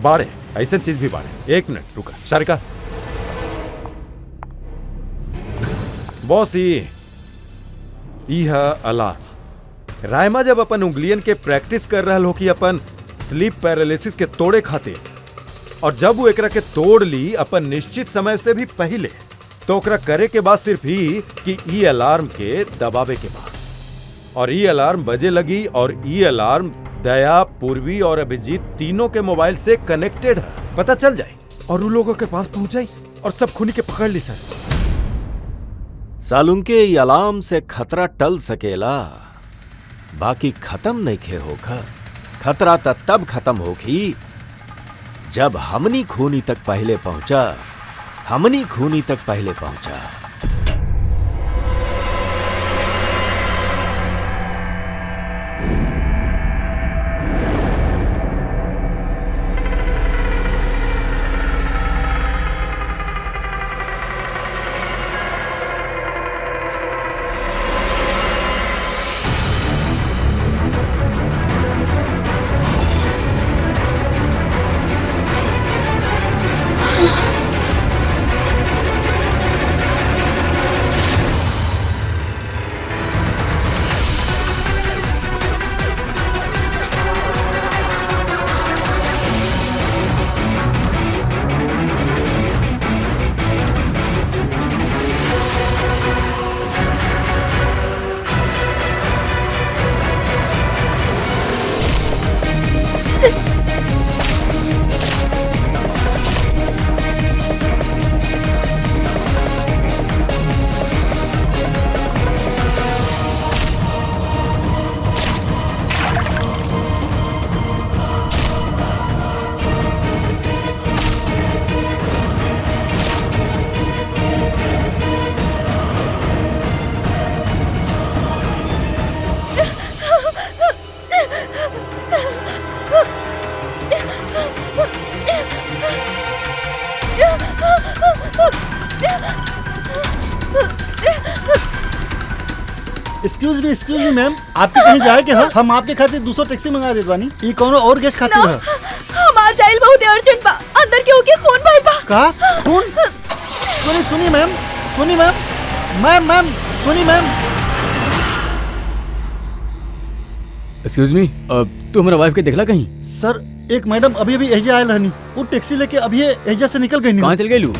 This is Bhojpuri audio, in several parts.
बाड़े ऐसा चीज भी बाड़े। एक मिनट रुका सारिका। बॉस ई है अलार्म। रायमा जब अपन उंगलियन के प्रैक्टिस कर रहा हो कि अपन स्लीप पैरालिसिस के तोड़े खाते, और जब वो एकरा के तोड़ ली अपन निश्चित समय से भी पहले, तो ओकरा करे के बाद सिर्फ ही कि ई अलार्म के दबावे के बाद, और ई अलार्म बजे लगी, और ई अलार्म दया, पूर्वी और अभिजीत तीनों के मोबाइल से कनेक्टेड है। पता चल जाए और उन लोगों के पास पहुंच जाए और सब खूनी के पकड़ ली। सर सालुंके ई अलार्म से खतरा टल सकेला, बाकी खत्म नहीं खे होगा। खतरा तब खत्म होगी जब हमनी खूनी तक पहले पहुंचा। हमनी खूनी तक पहले पहुंचा। एक्सक्यूज मी मैम, आपके कहीं जाए के है? हम आपके खातिर 200 टैक्सी मंगा देत बानी। ई कोनो और गेस्ट खातिर है? हमार जाइल बहुत अर्जेंट बा, अंदर के होके खून भइल बा। का खून? सुनी मैम, सुनी मैम, मैम सुनी मैम। एक्सक्यूज मी, तू हमारा वाइफ के देखला कहीं? सर एक मैडम अभी एहिजा आयल रहनी, वो टैक्सी लेके अभी एहिजा से निकल गई। कहाँ चल गई लू?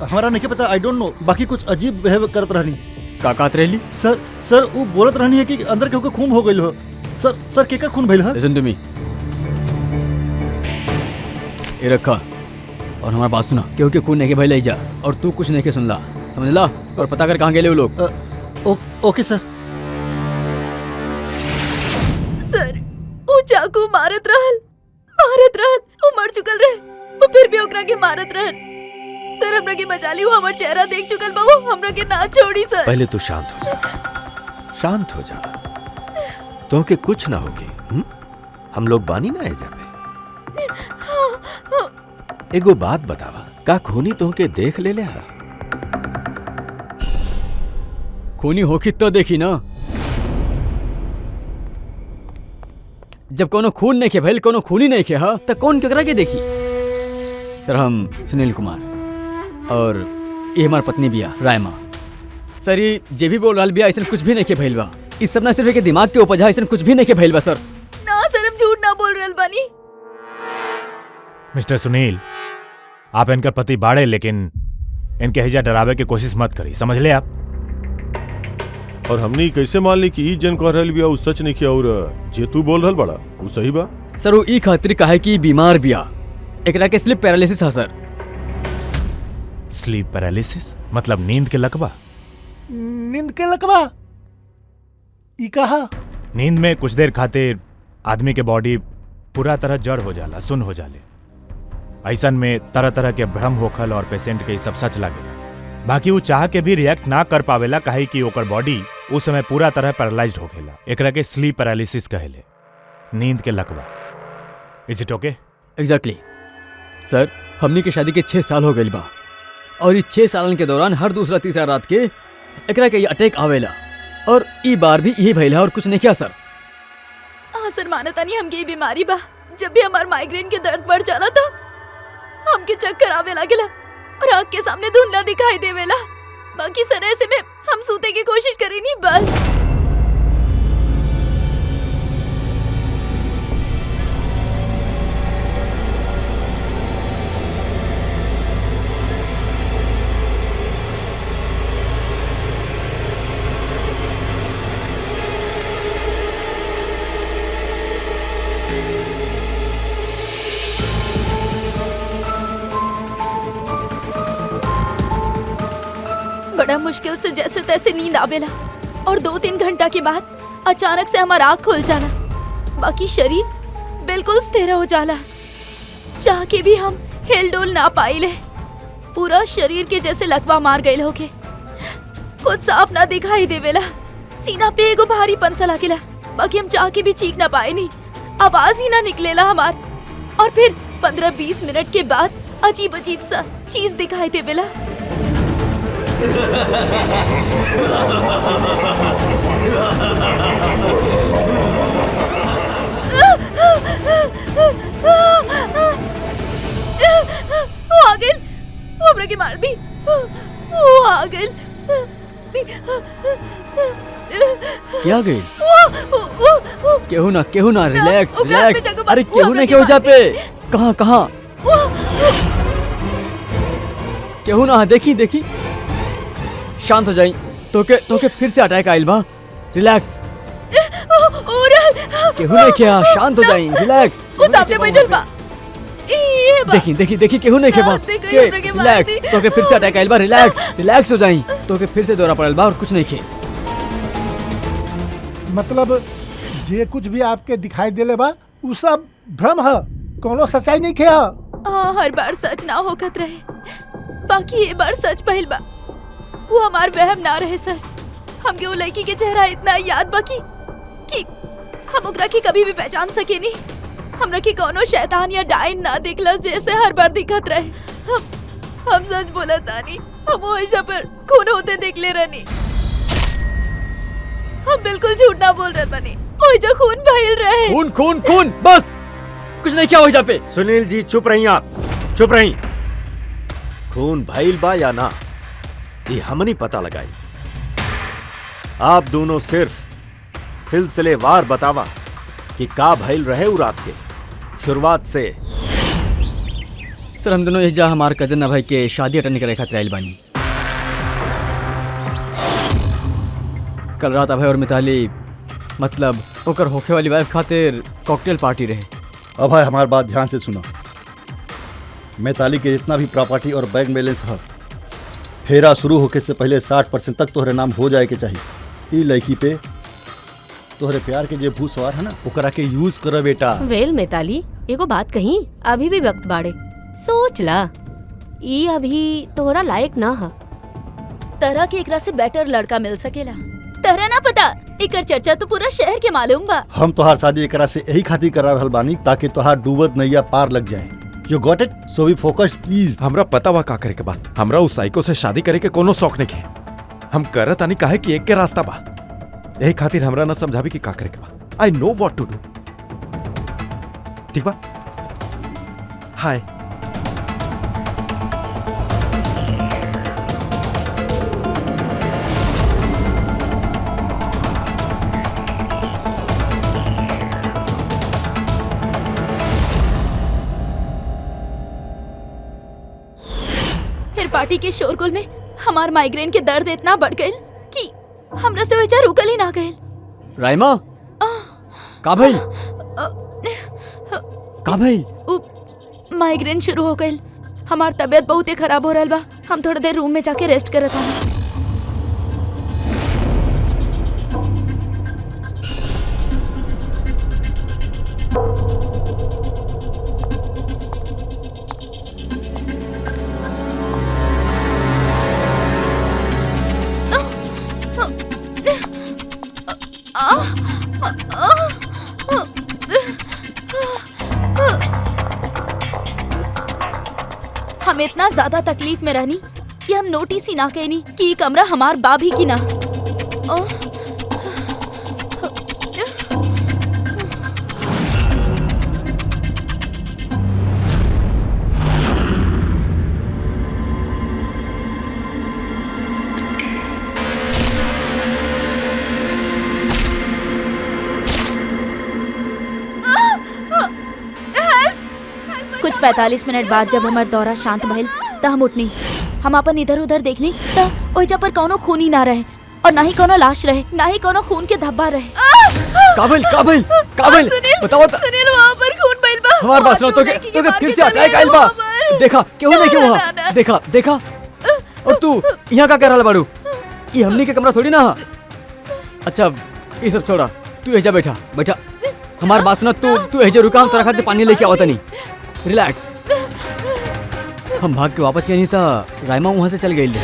हमारा नहीं पता, आई डोंट नो। बाकी कुछ अजीब बिहेव करत रहनी। का कहत रहली? सर वो बोलत रहनी है कि अंदर के होके खून हो गइल हो। सर केकर खून भइल है? लिसन टू मी, ये रखा और हमारा बात सुना। केहू के खून नहीं के भइल एहिजा, और तू कुछ नहीं के सुनला, समझला? और पता कर कहाँ गेले वो लोग। ओके सर। सर वो चाकू मारत रहल, वो मर चुकल रहे, वो फिर भी ओकरा के मारत रहल। सर हमरा के बचा ली, वो हमार चेहरा देख चुकल बा, वो हमरा के ना छोड़ी। सर पहले तू शांत हो जा, शांत हो जा। तो के कुछ ना होगी। हम लोग बानी ना एजा पे। एगो बात बतावा, का खूनी तो के देख ले ले? खूनी होखी तो देखी ना। जब कोनो खून नहीं के भइल, कोनो खूनी नहीं के हा, तो कौन केकरा के देखी? सर हम सुनील कुमार, और ये हमार पत्नी बिया रायमा। सर ये जे भी बोल रहा बिया ऐसा कुछ भी नहीं के भइल बा। इस सब ना सिर्फ के दिमाग के उपज है, ऐसा कुछ भी नहीं के भइल बा। सर ना सर, हम झूठ ना बोल रहल बानी। मिस्टर सुनील, आप इनका पति बाड़े, लेकिन इनके हिजा डरावे की कोशिश मत करी, समझ ले आप? और हमने कैसे मान ली कि ई जन कह रहल बिया उ सच नहीं किया, और जे तू बोल रहल बड़ा उ सही बा? सर वो ई खातिर काहे कि बीमार बिया, एकरा के स्लीप पैरालिसिस है। सर स्लीप पैरालिसिस मतलब नींद के लकवा? नींद के लकवा ई कहा? नींद में कुछ देर खातिर आदमी के बॉडी पूरा तरह जड़ हो जाला, सुन हो जाले। ऐसन में तरह तरह के भ्रम होखल और पेशेंट के सब सच लागेला। बाकी वो चाह के भी रिएक्ट ना कर पावेला, काहे कि ओकर बॉडी उस समय पूरा तरह पैरालाइज्ड होखेला। एकरा के स्लीप पैरालिसिस कहेले, नींद के लकवा। Is it okay? एग्जैक्टली सर, हमनी के शादी के 6 साल हो गइल बा, और इस 6 सालन के दौरान हर दूसरा तीसरा रात के एकरा के अटैक आवेला, और ई बार भी यही भइला और कुछ नहीं किया। सर हाँ सर, मानतानी हमके ई बीमारी बा, जब भी हमार माइग्रेन के दर्द बढ़ जाला था हमके चक्कर आवे लागेला और आँख के सामने धुंधला दिखाई देवेला। बाकी सर ऐसे में हम सूते की कोशिश करी नहीं बस। बड़ा मुश्किल से जैसे तैसे नींद आवेला और 2-3 घंटा के बाद अचानक से हमारा आँख खुल जाला। बाकी शरीर बिल्कुल स्थिर हो जाला। चाह के भी हम हिल डोल ना पाइले। पूरा शरीर के जैसे लकवा मार गए होके। कुछ साफ ना दिखाई देवेला। सीना पे एगो भारी पंसा लागेला। बाकी हम चाह के भी चीख ना पाए नहीं। आवाज ही ना निकलेला हमार। और फिर 15-20 मिनट के बाद अजीब अजीब सा चीज दिखाई देवेला। वो आ गइल। वो हमरा के मार दी। वो आ गइल। क्या गई? केहू ना रिलैक्स ओकरा रिलैक्स। पे जगह अरे बा- केहू वो ना हमरा केहू के जा मार पे। कहाँ केहू ना देखी शांत हो जाई। तोके फिर से अटैक आइल बा। रिलैक्स। केहू ने क्या? शांत हो जाई। रिलैक्स। वो सामने बैठल बा। ये बा। देखी केहू नहीं के बा। देखो, के ये हमरा के मार दी। रिलैक्स। तोके फिर से अटैक आइल बा। रिलैक्स हो जाई। तोके फिर से दौरा पड़ल बा और कुछ नहीं खे। मतलब जे कुछ भी आपके दिखाई देले बा उ सब भ्रम है, कोनो सच्चाई नहीं खे है। हाँ, हर बार सच ना होकत रहे। बाकी ये बार सच पहिल बा। वो हमार वहम ना रहे सर। हमके वो लड़की के चेहरा इतना याद बाकी कि हम ओकरा के कभी भी पहचान सके नहीं। हमरा के कोनो शैतान या डायन ना दिखलस जैसे हर बार दिखत रहे। हम सच बोला तानी। हम ओइजा पर खून होते देख ले रहनी। हम बिल्कुल झूठ ना बोल रहे बनी। ओइजा खून बहिल रहे। खून बस। कुछ नहीं किया वही पे। सुनील जी चुप रही आप। चुप रही। खून भइल बा या ना ये हमनी पता लगाई। आप दोनों सिर्फ सिलसिलेवार बतावा कि का भइल रहे उ रात के शुरुआत से। सर हम दोनों एक जा हमार कजन भाई के शादी अटेंड करे खातिर आइल बानी। कल रात अभय और मिताली मतलब ओकर होखे वाली वाइफ खातिर कॉकटेल पार्टी रहे। अभय हमारी बात ध्यान से सुनो। मैताली के जितना भी प्रॉपर्टी और बैंक बैलेंस है फेरा शुरू होके से पहले 60% तक तोहरे नाम हो जाए के चाहिए। ई लड़की पे तोहरे प्यार के जो भूत सवार है ना ओकरा के यूज करो बेटा। वेल मिताली एगो बात कही, अभी भी वक्त बाड़े, सोच ला। ई अभी तोहरा लायक ना है। तरह के एकरा से बेटर लड़का मिल सकेला। तरह ना पता एकर चर्चा तो पूरा शहर के मालूम बा। हम तोहार शादी एकरा से यही खातिर करा रहल बानी ताकि तोहार डूबत नैया पार लग जाए। You got it? So be focused please. हमरा पता बा का करे के बा। हमरा उस साइको से शादी करे के कोनो शौक नहीं है। हम करत आनी काहे कि एक के रास्ता बा। यही खातिर हमरा ना समझावी कि का करे के बा। I know what to do. ठीक बा? हाय। फिर पार्टी के शोरगुल में हमार माइग्रेन के दर्द इतना बढ़ गए कि हमरा से विचार उकल ही ना गए। राइमा का भाई? का भाई? माइग्रेन शुरू हो गए। हमार तबीयत बहुत ही खराब हो रहा बा। हम थोड़ा देर रूम में जाके रेस्ट करत हनी। हम इतना ज्यादा तकलीफ में रहनी कि हम नोटिस ही ना कहनी कि ये कमरा हमार बाभी की ना। कुछ 45 मिनट बाद जब हमार दौरा शांत भइल त हम उठनी। हम अपन इधर उधर देखनी त ओइजा पर कौनो खून ही ना रहे और ना ही कोनो लाश रहे, ना ही कोनो खून के धब्बा रहे। काबिल काबिल काबिल बताओ त सुनील वहाँ पर खून भइल बा। हमार बात सुनो तो के फिर से अटैक आइल बा। देखा क्यों नहीं क्यों वहाँ देखा देखा। और तू यहाँ का कर रहल बाड़ू? ये हमनी के कमरा थोड़ी ना हा। अच्छा ये सब छोड़ा, तू एजा बैठा बैठा। हमार बात सुना, तू एजा रुका, हम तोरा खातिर पानी लेके आवत नहीं। रिलैक्स। हम भाग के वापस गए नहीं था, रायमा वहाँ से चल गई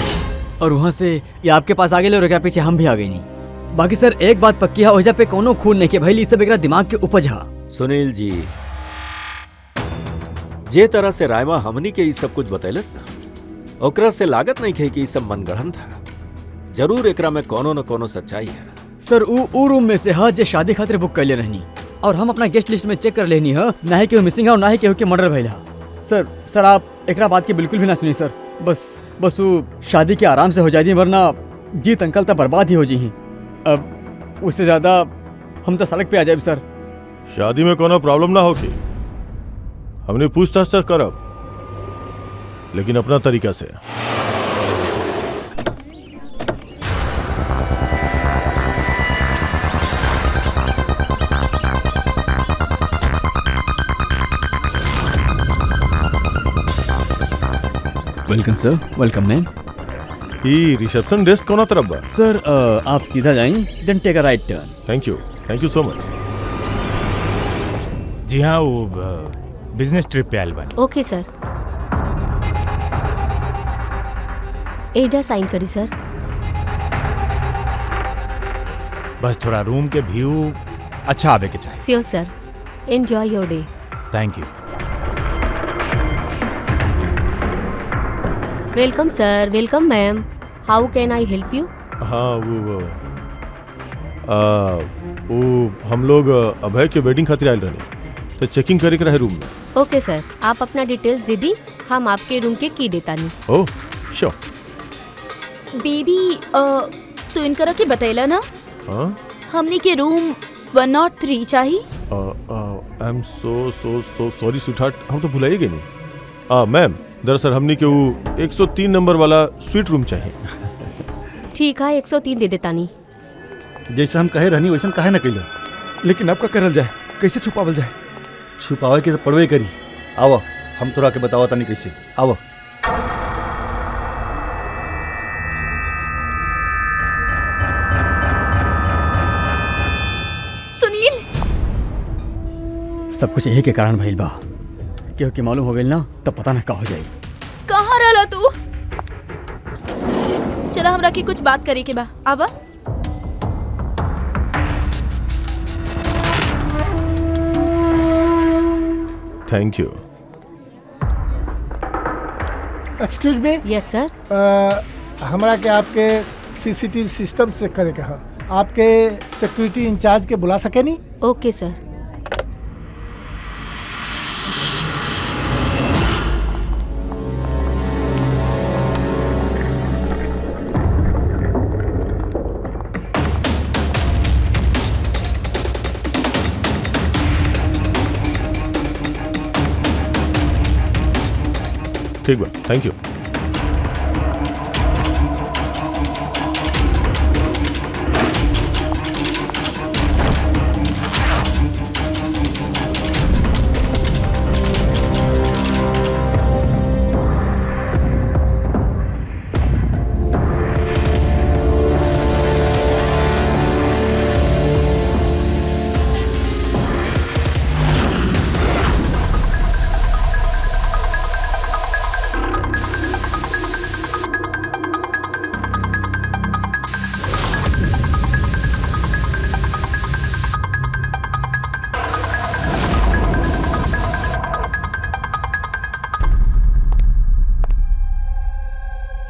और वहाँ से ये आपके पास आ गए और एकरा पीछे हम भी आ गई नहीं। बाकी सर एक बात पक्की है, ओजा पे कोनो खून नहीं के भइल, ई सब एकरा दिमाग के उपज हा। सुनील जी, जे तरह से रायमा हमनी के ई सब कुछ बतैलस ना, ओकरा से लागत नहीं खे कि ई सब मनगढ़ंत था। जरूर एकरा में कोनो न कोनो सच्चाई है। सर ऊ रूम में से हा जे शादी खातिर बुक कैले रहनी और हम अपना गेस्ट लिस्ट में चेक कर लेनी है, ना ही केहू मिसिंग है और ना ही केहू के मर्डर भइल हा। सर आप एकरा बात के बिल्कुल भी ना सुनी सर। बस वो शादी के आराम से हो जाती, वरना जीत अंकल तो बर्बाद ही हो जी। अब उससे ज्यादा हम तो सड़क पे आ जाए सर। शादी में कोनो प्रॉब्लम ना होगी, हमने पूछताछ तक करब, लेकिन अपना तरीका से। Welcome sir. Welcome ma'am. ई रिसेप्शन डेस्क कोना तरफ बा? सर आप सीधा जाएं, then take a right turn. Thank you so much. जी हाँ, वो बिजनेस ट्रिप पे आयल बानी। ओके सर। एजा साइन करी सर। बस थोड़ा रूम के व्यू अच्छा आवे के चाहिए। Sure sir. Enjoy your day. Thank you. Welcome sir. Welcome ma'am. How can I help you? हाँ वो हम लोग अभय के वेडिंग खातिर आयल रहने, तो चेकिंग करे के रहे रूम में। ओके सर, आप अपना डिटेल्स दे दी, हम आपके रूम के की देता नहीं। Oh sure. बेबी तू इनकरा के बतैला ना हाँ, हमनी के रूम 103 चाहिए। I am so sorry sweetheart, हम तो भुला ही गए नहीं। मैम दरअसल हमने के वो 103 नंबर वाला स्वीट रूम चाहिए। ठीक है, 103 दे देता नहीं। जैसे हम कहे रहनी वैसे काहे ना कैले। लेकिन अब का करल जाए, कैसे छुपावल जाए? छुपावे के तो पड़वे करी। आवा हम तोरा के बतावा तानी कैसे। आवा। सुनील, सब कुछ यही के कारण भइल बा। केहू के मालूम हो गइल ना, तब पता ना का हो जाई। कहाँ रहला तू? चला हमरा के कुछ बात करे के बा। आवा। Thank you. Excuse me. Yes sir. हमरा के आपके सीसीटीवी सिस्टम चेक करे के है। आपके सिक्योरिटी इंचार्ज के बुला सके नहीं? ओके सर। ठीक बा, थैंक यू।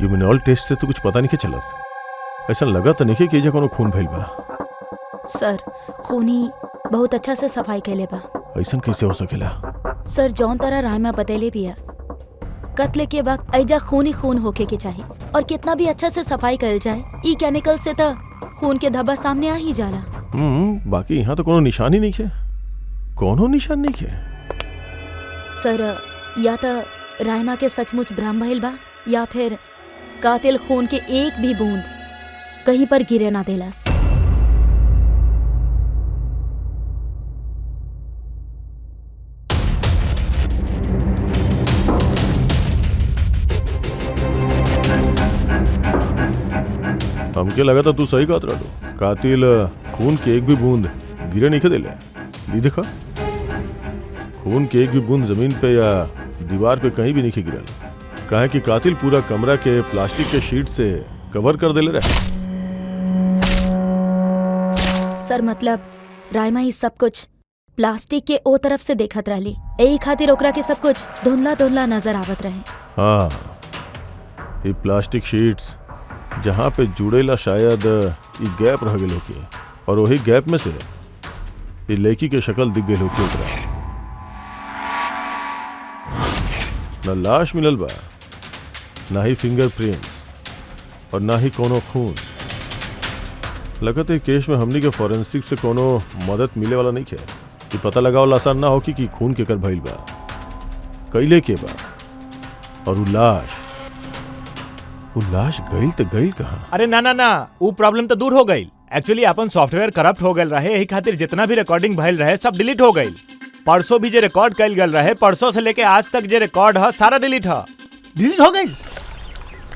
यूमिनॉल टेस्ट से तो कुछ पता नहीं के चलत। ऐसा लगा तो नहीं कि एजा कोनो खून भइल बा। सर खूनी बहुत अच्छा से सफाई कैले बा। ऐसा कैसे हो सकेला? सर जौन तरह रायमा बतैले भी है, कत्ल के वक्त ऐजा खून ही खून होके के चाहिए और कितना भी अच्छा से सफाई कर जाए, ई केमिकल से तो खून के धब्बा सामने आ ही जाला। बाकी यहाँ तो कोनो निशान ही नहीं है। कोनो निशान नहीं है। सर या तो रायमा के सचमुच भ्रम भइल बा या फिर कातिल खून के एक भी बूंद कहीं पर गिरे ना देलस। हमके लगा था तू सही कहत रहो, कातिल खून के एक भी बूंद गिरे नहीं देले। ली देखा, खून के एक भी बूंद जमीन पे या दीवार पे कहीं भी नहीं गिरल। काहे कि कातिल पूरा कमरा के प्लास्टिक के शीट से कवर कर देले रहे। सर मतलब रायमा ही सब कुछ प्लास्टिक के ओ तरफ से देखत रहली, यही खातिर ओकरा के सब कुछ धुंधला धुंधला नजर आवत रहे। हाँ, ये प्लास्टिक शीट्स जहाँ पे जुड़ेला शायद ये गैप रह गए होके, और वही गैप में से ये लड़की के शक्ल दिख गई होके ओकरा। न लाश मिलल बा, ना ही फिंगरप्रिंट्स और ना ही कोनो खून। लगत है केस में हमनी के फॉरेंसिक से कोनो मदद मिले वाला नहीं है कि पता लगावल आसान ना हो कि खून के कर भइल बा, कैले के बा। और वो लाश गईल तो गईल कहाँ? अरे ना ना ना, वो प्रॉब्लम तो दूर हो गई। एक्चुअली अपन सॉफ्टवेयर करप्ट हो गल रहे, यही खातिर जितना भी रिकॉर्डिंग भइल रहे सब डिलीट हो गई। परसों भी जे रिकॉर्ड कल गल रहे, परसों से लेके आज तक जे रिकॉर्ड है सारा डिलीट है। डिलीट हो गई?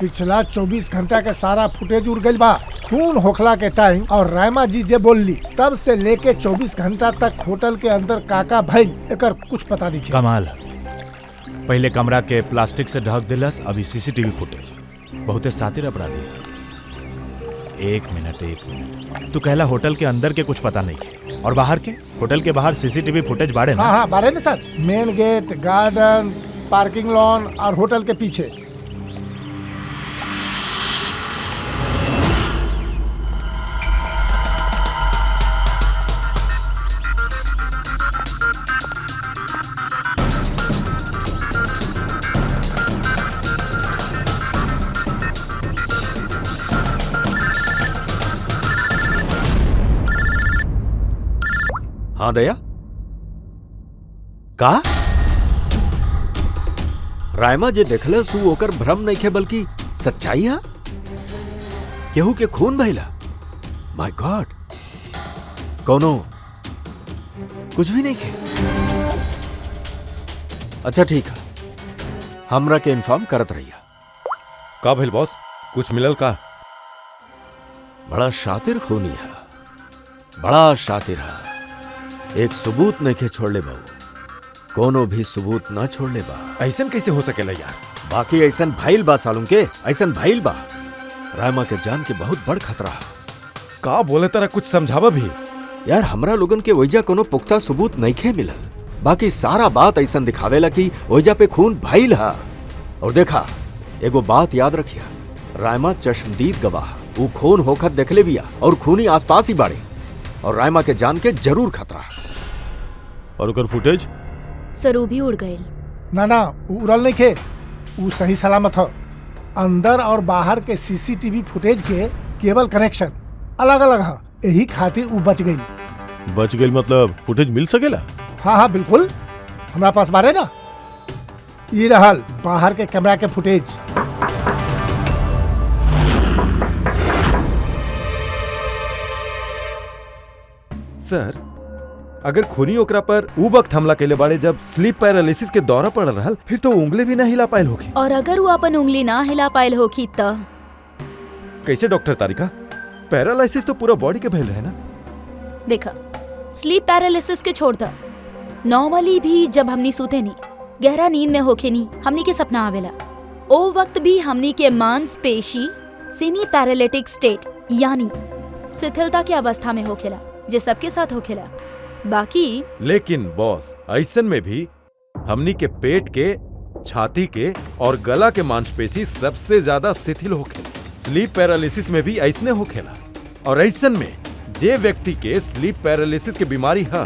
पिछला 24 घंटा के सारा फुटेज उड़ गई बा। खून होखला के टाइम और रायमा जी जे बोलली तब से लेके 24 घंटा तक होटल के अंदर काका भइल एकर कुछ पता नहीं। कमाल, पहले कमरा के प्लास्टिक से ढक दिलस, अभी सीसीटीवी फुटेज। बहुते सातिर अपराधी है। एक मिनट, तू कहला होटल के अंदर के कुछ पता नहीं है और बाहर के? होटल के बाहर सीसीटीवी फुटेज बाड़े ना? हाँ बाड़े ना sir, main gate, garden, parking lawn और होटल के पीछे। हाँ दया, का रायमा जे देखले सु ओकर भ्रम नहीं खे बल्कि सच्चाई है। केहू के खून बहिला। माय गॉड, कोनो कुछ भी नहीं खे। अच्छा ठीक है, हमरा के इन्फॉर्म करत रहिया। का भइल बॉस, कुछ मिलल का? बड़ा शातिर खूनी है, बड़ा शातिर है। एक सबूत नहीं के छोड़ले बाबू, कोनो भी सबूत ना छोड़ले बा। ऐसन कैसे हो सकेला यार? बाकी ऐसन भाईल बा सालूम के, ऐसन भाईल बा। रायमा के जान के बहुत बड़ खतरा है। का बोले तरह कुछ समझावा भी यार। हमरा लोगन के वैजा कोनो पुख्ता सबूत नहीं खे मिलल, बाकी सारा बात ऐसन दिखावेला कि वैजा पे खून भाईल है। और देखा, एगो बात याद रखिया, रायमा चश्मदीद गवाह, वो खून होखत देखले बिया और खूनी आसपास ही बाड़े, और रायमा के जान के जरूर खतरा। और उकर फुटेज सर वो भी उड़ गए। ना उड़ल नहीं खे, वो सही सलामत है। अंदर और बाहर के सीसीटीवी फुटेज के केबल कनेक्शन अलग अलग है, यही खातिर वो बच गई। बच गई मतलब फुटेज मिल सकेला? हाँ बिल्कुल, हमारा पास बारे ना। ये रहल बाहर के कैमरा के फुटेज। सर, अगर खूनी ओकरा पर उ वक्त हमला केले बाड़े जब स्लीप पैरालिसिस के दौरा पड़ रहल, फिर तो उंगली भी ना हिला पायल होगी। और अगर वो अपन उंगली ना हिला पायल होगी तो कैसे डॉक्टर तारिका? पैरालिसिस तो पूरा बॉडी के भइल रहे ना। देखा, स्लीप पैरालिसिस के छोड़ दा, नॉर्मली भी जब हमनी सूते नी, गहरा नींद में होके नी, हमनी के सपना आवेला, ओ वक्त भी हमनी के मांसपेशी सेमी पैरालिटिक स्टेट यानी शिथिलता की अवस्था में होखेला, जे सबके साथ होखेला। बाकी लेकिन बॉस, ऐसन में भी हमनी के पेट के, छाती के और गला के मांसपेशी सबसे ज्यादा शिथिल होखेला। स्लीप पैरालिसिस में भी ऐसने होखेला। और ऐसन में जे व्यक्ति के स्लीप पैरालिसिस के बीमारी है,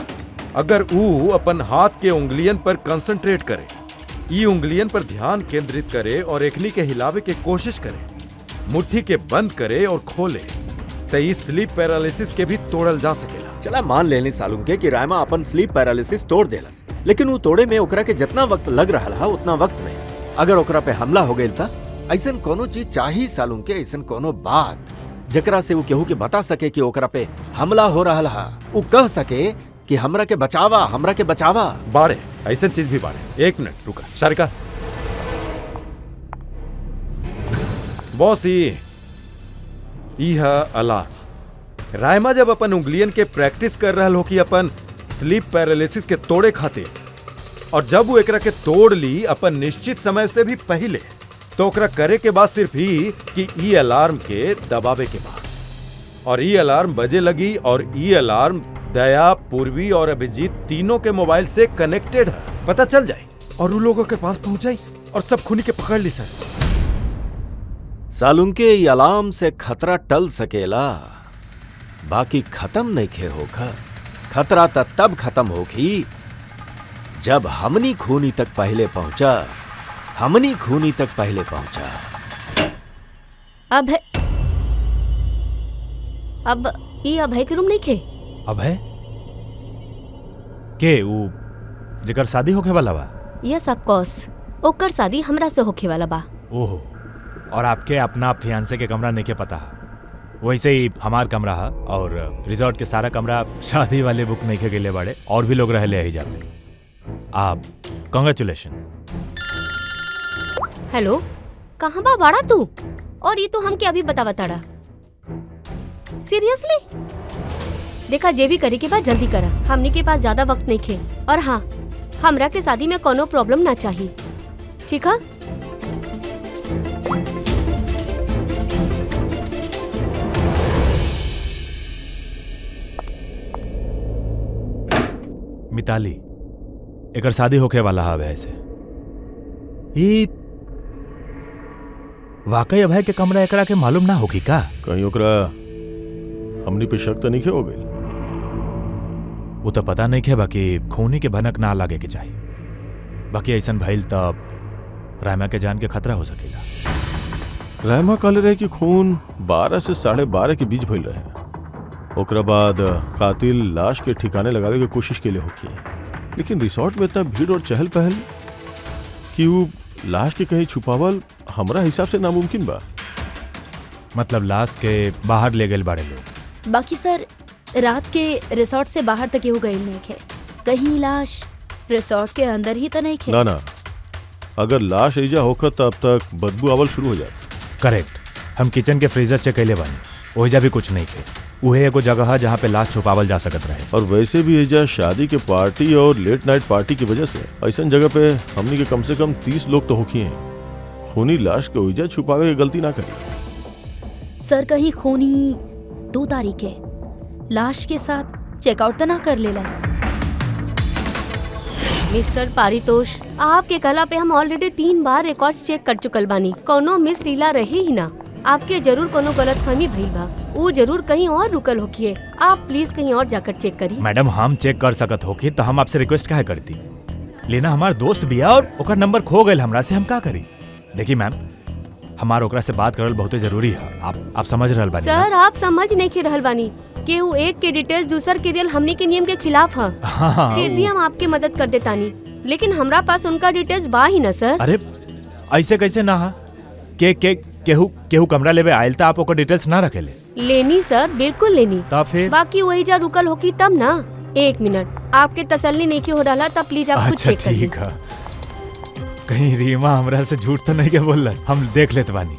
अगर वो अपन हाथ के उंगलियन पर कंसंट्रेट करे, ई उंगलियन पर ध्यान केंद्रित करे और एकनी के हिलावे के कोशिश करे, मुट्ठी के बंद करे और खोले, तो इस स्लीप पैरालिसिस के भी तोड़ल जा सकेला। चला मान लेनी सालुंके कि रायमा अपन स्लीप पैरालिसिस तोड़ देलस, लेकिन वो तोड़े में ओकरा के जितना वक्त लग रहा है उतना वक्त में अगर ओकरा पे हमला हो गई था, ऐसन कोनो चीज चाहिए सालुंके, ऐसन कोनो बात जकरा से वो केहू के बता सके कि ओकरा पे हमला हो रहा है, वो कह सके कि हमरा के बचावा। बाड़े ऐसा चीज भी बाड़े। एक मिनट रुका शारिका। बॉस ई है अलार्म। रायमा जब अपन उंगलियन के प्रैक्टिस कर रहा हो कि अपन स्लीप पैरालिसिस के तोड़े खातिर, और जब वो एकरा के तोड़ ली अपन निश्चित समय से भी पहले, तो ओकरा करे के बाद सिर्फ ही कि ई अलार्म के दबावे के बाद, और ई अलार्म बजे लगी, और ई अलार्म दया, पूर्वी और अभिजीत तीनों के मोबाइल से कनेक्टेड है। पता चल जाए और उन लोगों के पास पहुंच जाए और सब खूनी के पकड़ ली। सर सालुंके ये अलार्म से खतरा टल सकेला, बाकी खत्म नहीं खे होगा। खतरा तब खत्म होगी जब हमनी खूनी तक पहले पहुंचा। अब ये अभय के रूम नहीं खे। अभय के ऊ जेकर शादी होके वाला बा? यस ऑफ कोर्स, ओकर शादी हमरा से होके वाला बा। ओहो, और आपके अपना फियांसे के कमरा नहीं के पता है? वैसे ही हमार कमरा है, और रिजॉर्ट के सारा कमरा शादी वाले बुक नहीं के गेले बाड़े, और भी लोग रहले ही जाते। आप कांग्रेचुलेशन। हेलो, कहाँ बा बाड़ा तू? और ये तो हमके अभी बता बताड़ा। सीरियसली? देखा, जे भी करे के बाद जल्दी करा, हमने के पास ज्यादा वक्त नहीं खे। और हाँ, हमरा के शादी में कोनो प्रॉब्लम ना चाहिए, ठीक है? मिताली, एकर शादी होके वाला है अभय से। ये वाकई अभय के कमरा एकरा के मालूम ना होगी का? कहीं ओकरा हमनी पे शक तो नहीं हो गई? वो तो पता नहीं खे, बाकी खूनी के भनक ना लागे के चाहिए। बाकी ऐसन भइल तब रायमा के जान के खतरा हो सकेला। रायमा कहले रहे कि खून 12 से 12:30 के बीच भइल रहे। ओकरा बाद कातिल लाश के ठिकाने लगावे के कोशिश के लिए होकी, लेकिन रिसोर्ट में इतना भीड़ और चहल पहल कि वो लाश के कहीं छुपावल हमरा हिसाब से नामुमकिन बा। मतलब लाश के बाहर ले गए बाड़े लोग। बाकी सर, रात के रिसोर्ट से बाहर तक हो गई नहीं खे, कहीं लाश रिसोर्ट के अंदर ही तो नहीं खे। ना, अगर लाश ऐजा होकर तब तक बदबू आवल शुरू हो जाए। करेक्ट, हम किचन के फ्रीजर चेक कैले बानी, ओहिजा भी कुछ नहीं थे। उहे एगो जगह है जहाँ पे लाश छुपावल जा सकत रहे। और वैसे भी ऐजा शादी के पार्टी और लेट नाइट पार्टी की वजह से ऐसा जगह पे हमनी के कम से कम 30 लोग तो होखी हैं। खूनी लाश के ओहिजा छुपावे की गलती ना करी। सर, कहीं खूनी 2 तारीख है लाश के साथ चेकआउट तो ना कर लेलस? मिस्टर पारितोष, आपके कला पे हम ऑलरेडी 3 बार रिकॉर्ड्स चेक कर चुकल बानी, कोनो मिस लीला रहे ही ना। आपके जरूर कोनो गलतफहमी भइल बा, वो जरूर कहीं और रुकल होखिए। आप प्लीज कहीं और जाकर चेक करी। मैडम, हम चेक कर सकत होखी तो हम आपसे रिक्वेस्ट काहे करती? लेना हमार दोस्त बिया और ओकर नंबर खो गए हमरा से, हम का करी? देखिए मैम, हमार ओकरा से बात करल बहुत जरूरी है। आप समझ रहल बानी? सर, आप समझ नहीं के रहल बानी कि वो एक के डिटेल्स दूसर के दियल हमने के नियम के खिलाफ है। हाँ, फिर भी हम आपकी मदद कर देतानी, लेकिन हमरा पास उनका डिटेल्स बा ही ना सर। अरे ऐसे कैसे ना हा? केहू कमरा लेवे आयल था, आप ओकर डिटेल्स ना रखेले? लेनी सर, बिल्कुल लेनी। तब फिर बाकी वही जा रुकल होगी तब ना। 1 मिनट, आपके तसल्ली नहीं हो रहा तब प्लीज आप कुछ चेक करिए। ठीक है, कहीं रीमा हमरा से झूठ तो नहीं के बोल रहा? हम देख लेते बानी।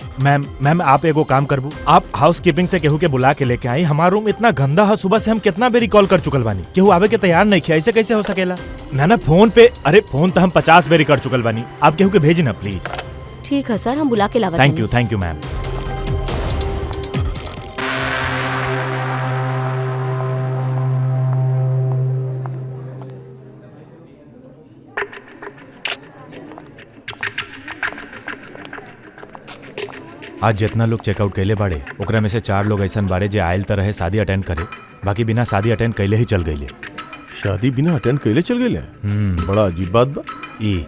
मैम आप एगो काम करबू, आप हाउस कीपिंग से केहू के बुला के लेके आई। हमारा रूम इतना गंदा है, सुबह से हम कितना बेरी कॉल कर चुकल बानी, केहू आवे के तैयार नहीं किया। ऐसे कैसे हो सकेला? ना फोन पे, अरे फोन तो हम 50 बेरी कर चुकल बानी। आप केहू के भेजी ना प्लीज। ठीक है सर, हम बुला के लावा। Thank you ma'am. आज जितना लोग चेकआउट कैले बाड़े, ओकरा में से 4 लोग ऐसा बाड़े जे आयल तो रहे शादी अटेंड करे, बाकी बिना शादी अटेंड कैले ही चल गईले। शादी बिना अटेंड कैले चल गए? बड़ा अजीब बात बा। ई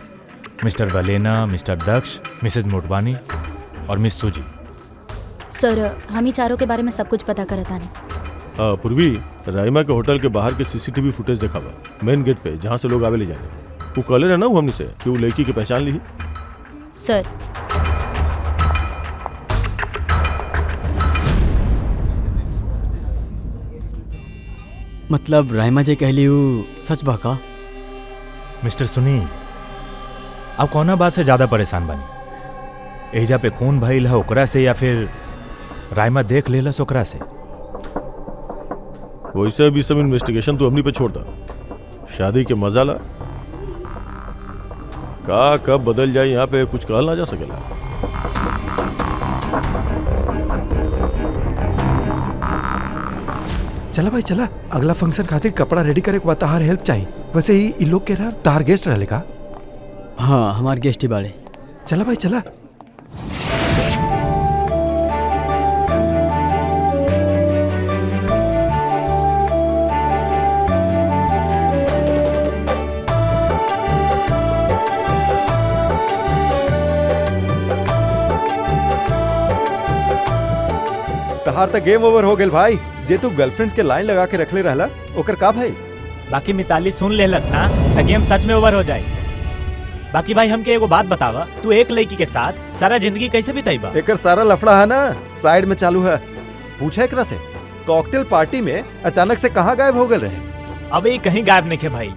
मिस्टर वलेना, मिस्टर दक्ष, मिसेज मोटवानी और मिस सूजी, सर हम ही चारों के बारे में सब कुछ पता करत आनी। पूर्वी राइमा के होटल के बाहर के सीसीटीवी फुटेज दिखावा मेन गेट पे जहाँ से लोग आवे ले जाने। वो कहले रहे ना वो हमने से कि वो लड़की की पहचान ली। सर मतलब राइमा जे कहली ऊ सच बा का? मिस्टर सुनील, आप कौना बात से ज्यादा परेशान बानी? एजा पे खून भइल है ओकरा से या फिर राइमा देख लेलस ओकरा से? वैसे भी सब इन्वेस्टिगेशन तो हमनी पे छोड़ दा। शादी के मजा ला। का कब बदल जाए यहाँ पे कुछ कहल ना जा सकेला। चला भाई चला, अगला फंक्शन खातिर कपड़ा रेडी करे के बाद तहार हेल्प चाहिए। वैसे ही इ लोग के रहा तार गेस्ट रहले का? हाँ हमार गेस्ट ही बाड़े। चला भाई चला। तहार तक गेम ओवर हो गेल भाई। जे तू गर्लफ्रेंड्स के लाइन लगा के रखले रहला ओकर का भाई? बाकी मिताली सुन लेलस ना त गेम सच में ओवर हो जाए। बाकी भाई हमके एगो बात बतावा, तू एक लड़की के साथ सारा जिंदगी कैसे बिताईबा? एकर सारा लफड़ा है ना साइड में चालू है। पूछा एकरा से कॉकटेल पार्टी में अचानक से कहाँ गायब हो गए रहे? अब ये कहीं गायब नहीं के भाई,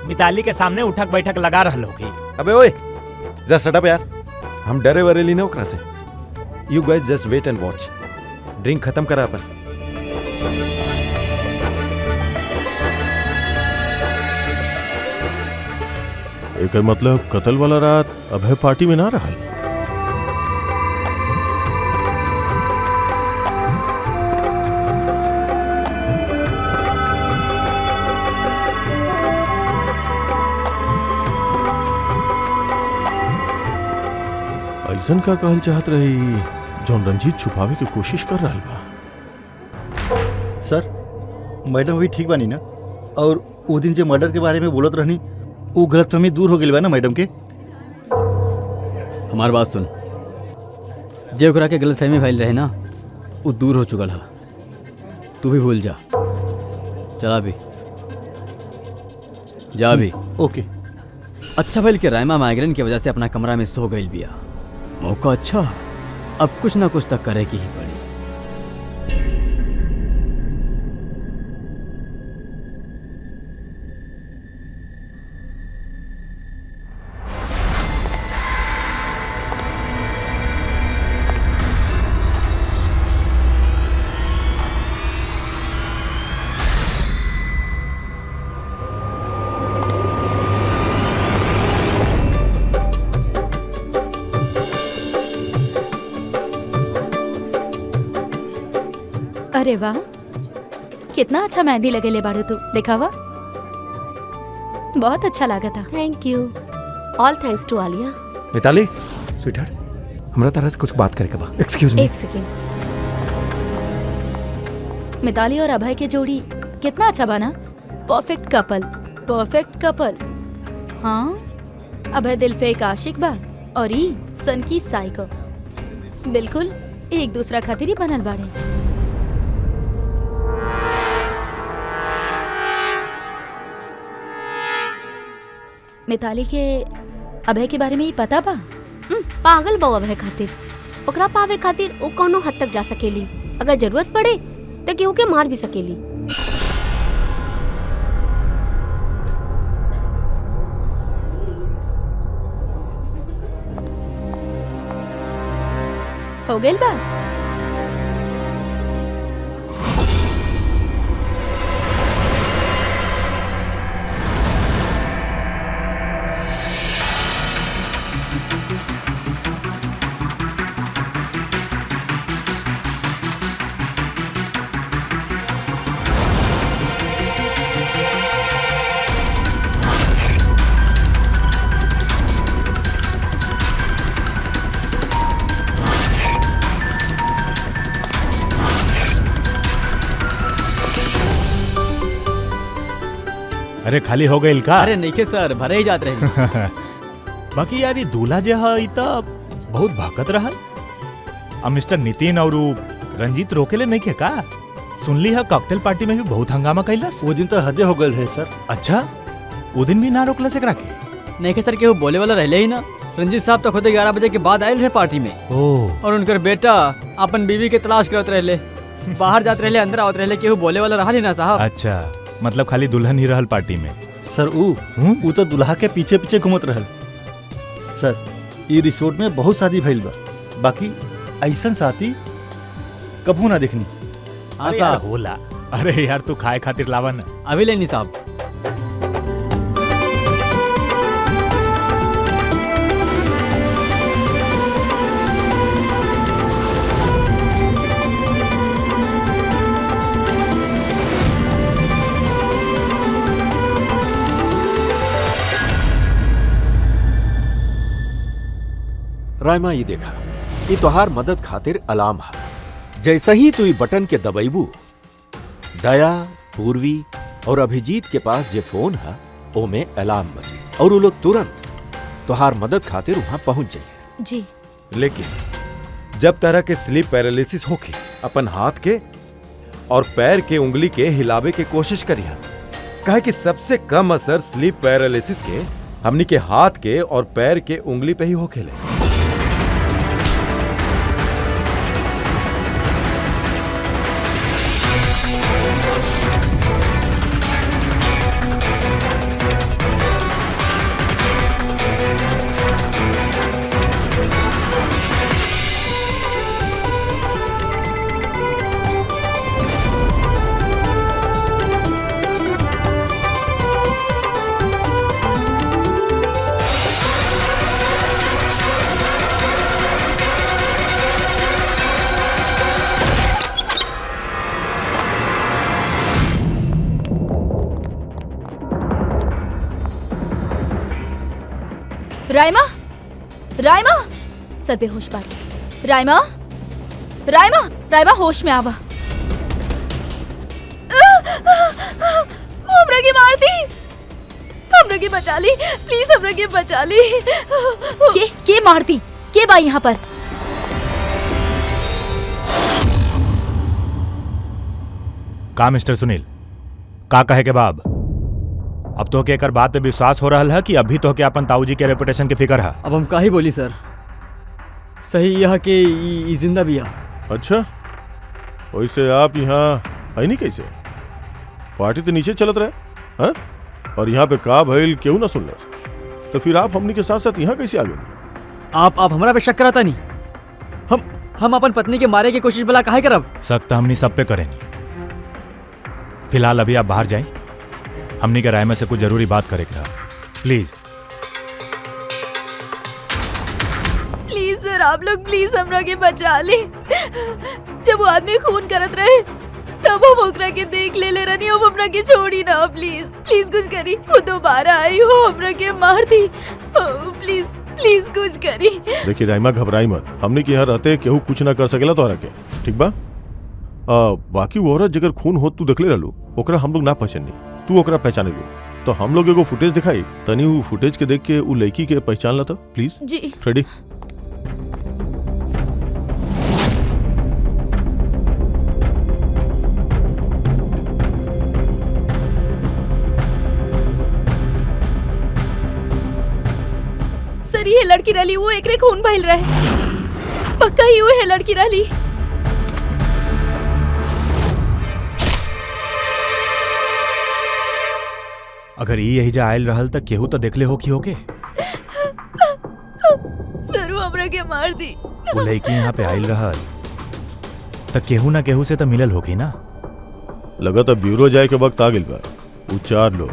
मिताली के सामने उठक बैठक लगा रहल होगी। अबे ओए जस्ट शट अप यार, हम डरे वरेली ना ओकरा से। You guys just wait and watch. Drink खत्म करा अपन। एकर मतलब कत्ल वाला रात अभय पार्टी में ना रहा। ऐसन का कहल चाहत रही जौन रंजीत छुपावे की कोशिश कर रहा बा। सर मैडम अभी ठीक बानी ना? और वो दिन जो मर्डर के बारे में बोलत रहनी वो गलतफहमी दूर हो गई बा ना मैडम के? हमार बात सुन, जे ओकरा के गलतफहमी भइल रहे ना वो दूर हो चुकल है। तू भी भूल जा। चला भी जा भी। ओके। अच्छा भइल के राइमा माइग्रेन की वजह से अपना कमरा में सो गई बिया। मौका अच्छा, अब कुछ ना कुछ तक करे की ही पड़ी। अरे वाह, कितना अच्छा मेहंदी लगेले बाड़ू तू, दिखावा। बहुत अच्छा लगा था। Thank you. All thanks to Alia. Mitali sweetheart, हमरा तरह से कुछ बात करे के बा। Excuse me. एक सेकेंड। मिताली और अभय की जोड़ी कितना अच्छा बना। Perfect couple, perfect couple. हाँ, अभय दिल पे एक आशिक बा और ई सन की साइको। बिल्कुल एक दूसरा खातिर ही बनल बाड़े। मिताली के अभय के बारे में ही पता बा? पागल बा अभय खातिर। ओकरा पावे खातिर वो कोनो हद तक जा सकेली। अगर जरूरत पड़े तो केहू के मार भी सकेली। हो गइल बा। अरे खाली हो गई का? अरे नहीं के सर, भरे ही जात रहे। बाकी यार ये दूल्हा जो है ई त बहुत भगत रहल। अब मिस्टर नितिन और उ रंजीत रोकेले नहीं के का? सुनली है कॉकटेल पार्टी में भी बहुत हंगामा कैलस। वो दिन तो हदे हो गए रहे सर। अच्छा, वो दिन भी ना रोकला से के? नहीं के सर, केहू बोले वाला रहले ही ना। रंजीत साहब तो खुद 11 बजे के बाद आयल रहे पार्टी में। ओह, और उनकर बेटा अपन बीवी के तलाश करत रहले, बाहर जात रहले, अंदर आवत रहले, केहू बोले वाला रहा ही ना साहब। अच्छा, मतलब खाली दुल्हन ही रहल पार्टी में। सर ऊ तो दुल्हा के पीछे पीछे घूमत रहल। सर ई रिसोर्ट में बहुत शादी भइल बा, बाकी ऐसन साथी कबू ना देखनी। हाँ अरे यार साहब, होला। अरे यार तू खाए खातिर लावा ना। अभी लेनी साहब। रायमा ये देखा, ये तोहार मदद खातिर अलार्म है। जैसे ही तू बटन के दबाइबू, दया, पूर्वी और अभिजीत के पास जे फोन है ओमे अलार्म बजी और वो लोग तुरंत तोहार मदद खातिर वहां पहुंच जाए। जी। लेकिन जब तरह के स्लीप पैरालिसिस होके अपन हाथ के और पैर के उंगली के हिलावे के कोशिश करिया, काहे कि सबसे कम असर स्लीप पैरालिसिस के हमनी के हाथ के और पैर के उंगली पे ही होखेले। राइमा, राइमा, सर बेहोश बात। राइमा, राइमा, राइमा होश में आवा। हमरा के मार दी, हमरा के बचा ली, प्लीज हमरा के बचा ली। के मारती? के बा यहाँ पर? का मिस्टर सुनील, का कहे के बाब? अब तो के एकर बात पे विश्वास हो रहा है कि अभी तो के अपन ताऊजी के रेपुटेशन के फिक्र है? अब हम का ही बोली सर, सही यह कि ई जिंदा भी है। अच्छा, वैसे आप यहाँ आई नहीं कैसे? पार्टी तो नीचे चलत रहे हाँ? और यहाँ पे का भइल क्यों ना सुनल? तो फिर आप हमनी के साथ साथ यहाँ कैसे आ गए? आप हमरा पे शक कराता नहीं। हम अपन पत्नी के मारे की कोशिश भला काहे करब? शक तो हमनी सब पे करेनी। फिलहाल अभी आप बाहर जाएं, हमनी के राय में से कुछ जरूरी बात करे के है। प्लीज प्लीज सर, आप लोग प्लीज हमरा के बचा ले। जब वो आदमी खून करत रहे तब हम ओकरा के देख ले रहनी, अब हमरा के छोड़ी ना। प्लीज प्लीज कुछ करी, वो दोबारा आई हो हमरा के मार दी। प्लीज प्लीज कुछ करी। देखिए राइमा, घबराई मत, हमने के यहाँ रहते केहू कुछ ना कर सकेला तोहरा के, ठीक बा? बाकी वो औरत जगर खून हो तू देखले रहलू, ओकरा हम लोग ना पहचानी, तू ओकरा पहचाने लो। तो हम लोग एगो फुटेज दिखाई, तनी वो फुटेज के देख के उ लड़की के पहचान ला तो प्लीज। जी। फ्रेडी, सर ये लड़की रली, वो एकरे खून बहल रहे, पक्का ही वो है लड़की रली। अगर यही जा आयल रहल तक केहू तो देखले हो कि होके। सर वो हमरा के मार दी। वो लड़की यहाँ पे आयल रहल तक केहू ना केहू से तो मिलल होगी ना। लगा था ब्यूरो जाए के वक्त आ गइल बा। वो 4 लोग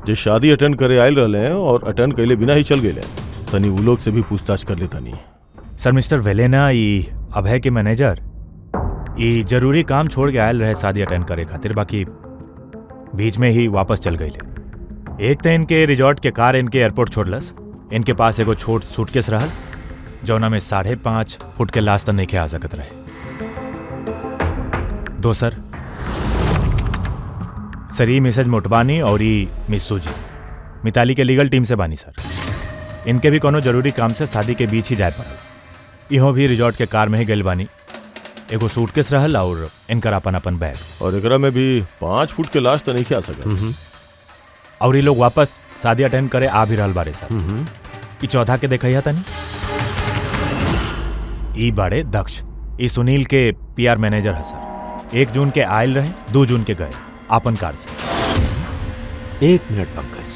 जो शादी अटेंड करे आयल रहले हैं और अटेंड कैले बिना ही चल गए, तनी वो लोग से भी पूछताछ कर ले तनी। सर मिस्टर वेलेना, ई अभय के मैनेजर, ई जरूरी काम छोड़ के आयल रहे शादी अटेंड करे खातिर, बाकी बीच में ही वापस चल गई। एक तो इनके रिजॉर्ट के कार इनके एयरपोर्ट छोड़लस, इनके पास एगो छोट सूटकेस रहल जौना में 5.5 फुट के लाश तक नहीं आ सकत रहे। दोसर सर ई मिसेज मोटवानी और ई मिस सूजी मिताली के लीगल टीम से बानी सर। इनके भी कोनो जरूरी काम से शादी के बीच ही जाए पड़ल। इहो भी रिजॉर्ट के कार में ही गइल बानी। एगो सूटकेस रहल और इनकर अपन अपन बैग। और एकरा में भी 5 फुट के लाश तो नहीं आ सकता। और ये लोग वापस शादी अटेंड करे आ भी रहल बारे सर। ई चौथा के देखा तनी। ई बाड़े दक्ष, ई सुनील के पीआर मैनेजर है सर। 1 जून के आयल रहे, 2 जून के गए आपन कार से। 1 मिनट पंकज,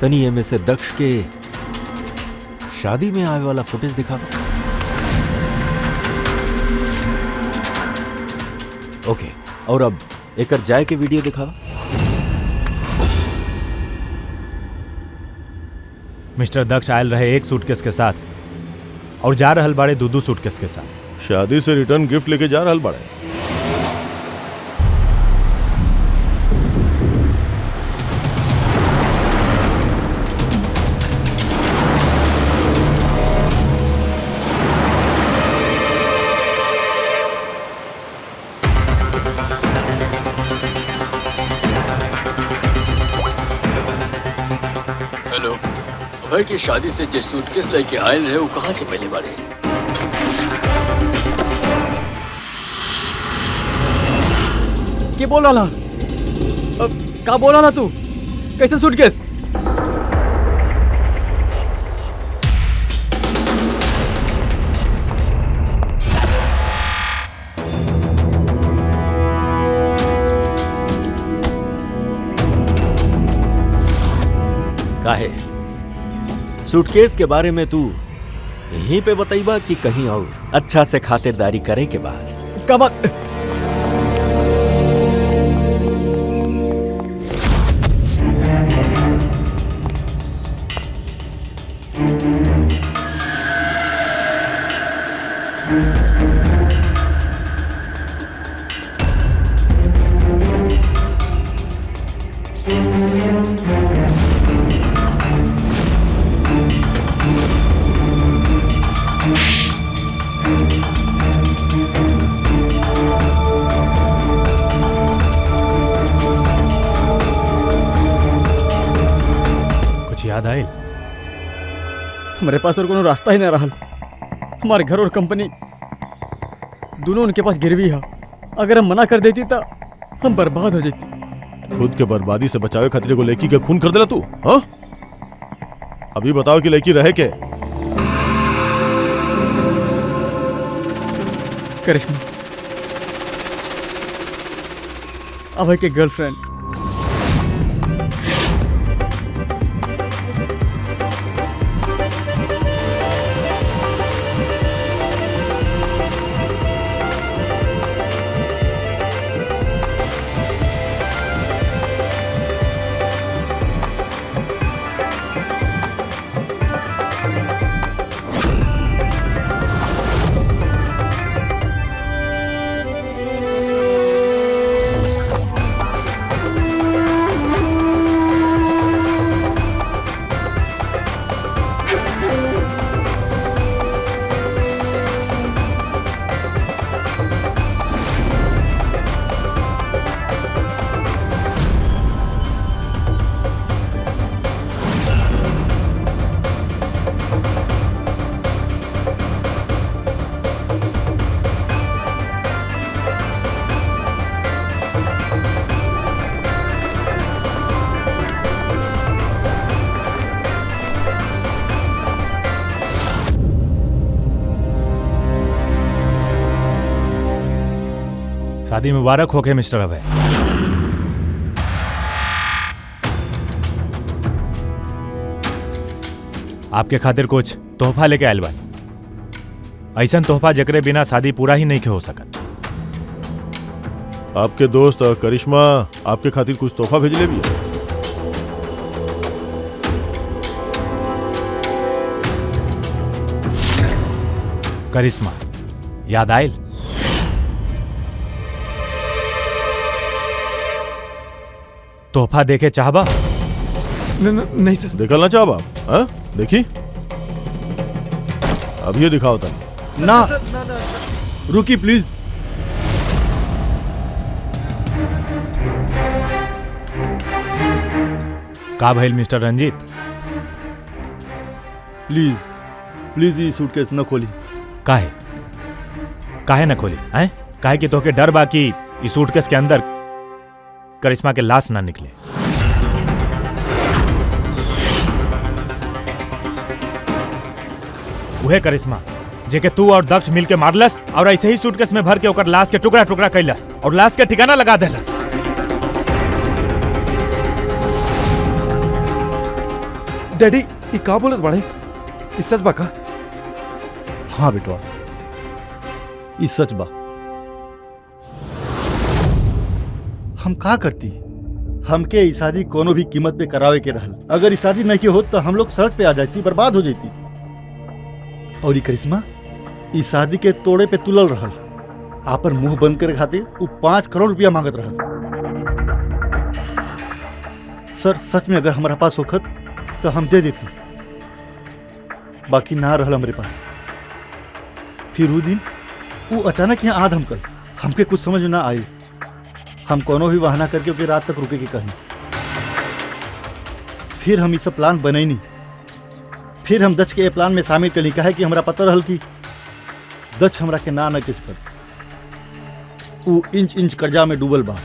तनी एमे से दक्ष के शादी में आवे वाला फुटेज दिखावा। ओके, और अब एकर जाए के वीडियो दिखावा। मिस्टर दक्ष आयल रहे 1 सूटकेस के साथ और जा रहल बाड़े 2 सूटकेस के साथ। शादी से रिटर्न गिफ्ट लेके जा रहल बाड़े। अभय की शादी से जिस सूटकेस लेके आए रहे वो कहाँ से पहले बारे? क्या बोल रहा? क्या बोल रहा तू? कैसे सूटकेस? काहे? सूटकेस के बारे में तू यहीं पे बताइबा कि कहीं और? अच्छा से खातिरदारी करे के बाद। क्या बात? याद आयल? हमारे पास और कोनो रास्ता ही ना रहा। हमारे घर और कंपनी दोनों उनके पास गिरवी है। अगर हम मना कर देती तो हम बर्बाद हो जाती। खुद के बर्बादी से बचावे खातिर को लड़की के खून कर देला तू? हाँ, अभी बताओ कि लड़की रहे के? करिश्मा, अभय के गर्लफ्रेंड। शादी मुबारक हो के मिस्टर अभय। आपके खातिर कुछ तोहफा लेके आयल बानी। ऐसा तोहफा जकरे बिना शादी पूरा ही नहीं के हो सकत। आपके दोस्त करिश्मा आपके खातिर कुछ तोहफा भेजले भी है। करिश्मा, याद आयल? तोहफा देखे चाहबा? नहीं सर। देखल ना चाहबा? हाँ, देखी अब ये दिखाओ तन। ना, रुकी प्लीज। का भइल मिस्टर रंजीत? प्लीज प्लीज ये सूटकेस न खोली। काहे न खोली हैं? काहे कि तोके डर बा कि इस सूटकेस के अंदर करिश्मा के लाश ना निकले। वह करिश्मा जेके तू और दक्ष मिलके मारलस और ऐसे ही सूटकेस में भर के ओकर लाश के टुकड़ा टुकड़ा कैलस और लाश के ठिकाना लगा देलस। डैडी ई का बोलत बड़े? ई सच बा का? हाँ बेटवा, ई सच बा। हम का करती? हमके ई शादी कोनो भी कीमत पे करावे के रहल। अगर ई शादी नहीं के होत तो हम लोग सड़क पे आ जाती, बर्बाद हो जाती। और ई करिश्मा ई शादी के तोड़े पे तुलल रहल। आपन मुंह बंद करे खातिर वो 5 करोड़ रुपया मांगत रहल। सर सच में अगर हमारा पास होखत तो हम दे देती, बाकी ना रहल हमारे पास। फिर वो दिन वो अचानक यहाँ आध हमकल, हमके कुछ समझ ना आई। हम कोनो भी बहाना करके ओके रात तक रुके के कहीं। फिर हम ये सब प्लान बनैनी। फिर हम दक्ष के ये प्लान में शामिल करी। कहे कि हमरा पता रहल कि दक्ष हमरा के ना किस कर। वो इंच इंच कर्जा में डूबल बा।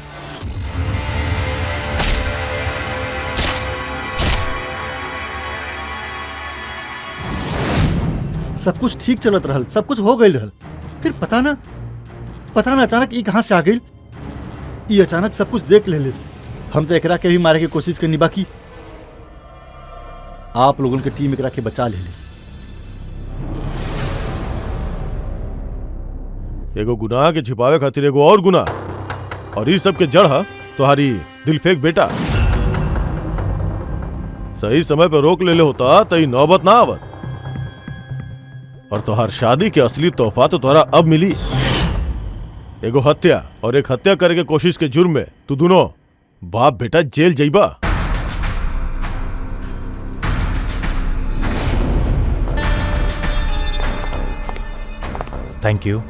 सब कुछ ठीक चलत रहल, सब कुछ हो गई रहल। फिर पता ना अचानक ई कहां से आ गई। ई अचानक सब कुछ देख लेलिस। हम तो एकरा के भी मारे की कोशिश करनी, बाकी आप लोगों के टीम एकरा के बचा लेलिस। एगो गुनाह के छिपावे खातिर एगो और गुनाह, और इस सब के जड़ है तुम्हारी दिलफेक बेटा। सही समय पे रोक ले होता तो नौबत ना आवत, और तुहार शादी के असली तोहफा तो तुम्हारा अब मिली। एगो हत्या और एक हत्या करे के कोशिश के जुर्म में तू दोनों बाप बेटा जेल जाइबा। Thank you.